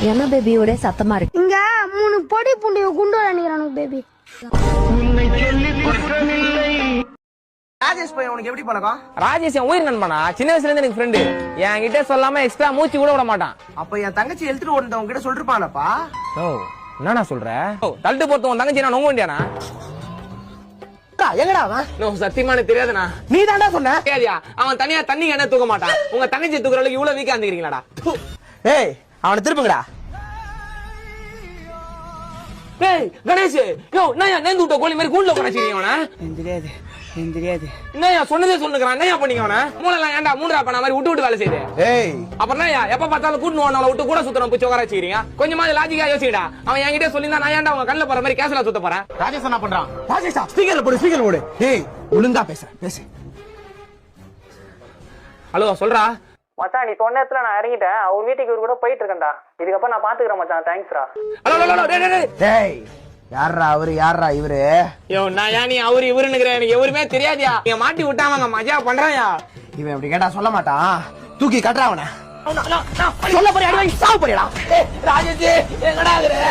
என்ன பேபி ஒரே சத்தமா இருக்கு? இங்க 3 பொடி புண்டிய குண்டு நினைக்கிறானுங்க பேபி. ராஜேஷ் பையன் உனக்கு எப்படி பழக்கம்? ராஜேஷ் என் உயிர் நண்பனா, சின்ன வயசுல இருந்து எனக்கு ஃப்ரெண்டு. என்கிட்ட சொல்லாம எக்ஸ்ட்ரா மூச்சு கூட விட மாட்டான். அப்ப என் தங்கச்சி எழுத்துட்டு ஓடுனத உங்ககிட்ட சொல்லிருப்பானப்பா? ஓ என்னண்ணா சொல்ற? தள்ளிட்டு போறது உன் தங்கச்சி நான் நோங்க வேண்டியானா? எங்கடா அவன்? சத்தியமா எனக்கு தெரியாதுண்ணா. நீ தாண்டா சொன்ன. தெரியாதியா? அவன் தனியா தண்ணி என்ன தூக்க மாட்டான். உங்க தங்கச்சி தூக்குற அளவுக்கு இவ்வளவு வீக்கா இருந்துக்கிறீங்களாடா? ஏய் அவனை திருப்புங்கடா. ஏய் கணேஷ், யோ நான் நேந்து விட்ட கோழி மாதிரி கூண்டுல உட்காந்துக்கிறீங்க அவன? தெரியாது தெரியாது. என்னையா சொன்னதே சொல்லுகிறான், என்னையா பண்ணீங்க அவன? மூளைலாம் ஏன்டா மூன்றா பண்ண மாதிரி விட்டு விட்டு வேலை செய்யுது? ஏய் அப்புறம் எப்ப பார்த்தாலும் கூட்டு அவனை விட்டு கூட சுத்தணும் பிச்சு உட்கார வச்சுக்கிறீங்க. கொஞ்சமாவது லாஜிக்கா யோசிக்கடா. அவன் என்கிட்ட சொல்லியிருந்தா நான் ஏன்டா அவங்க கண்ணில் போற மாதிரி கேசல சுத்த போறேன்? ராஜேஷ் என்ன பண்றான்? ராஜேஷா ஸ்பீக்கர்ல போடு, ஸ்பீக்கர்ல போடு. ஏய் ஒழுங்கா பேசு. ஹலோ சொல்றா மச்சான், நீ சொன்ன இடத்துல நான் இறங்கிட்டேன். அவர் வீட்டுக்கு இவர் கூட போயிட்டு இருக்கேன்டா. இதுக்கப்புறம் நான் பாத்துக்கிறேன் மச்சான். தேங்க்ஸ்ரா. ஹலோ டேய் யாரா அவரு யாரா இவரு? யோ நான் ஏன் நீ அவரு இவருன்னுங்கிற எனக்கு எவருமே தெரியாதியா. நீங்க மாட்டி விட்டாங்க மஜா பண்றாயா? இவன் அப்படி கேட்டா சொல்ல மாட்டான். தூக்கி கட்டுறா அவனை. சொல்ல போறியா? அடி வாங்கி சாவு போறியா? ராஜேஷ் எங்கடா இருக்கிற?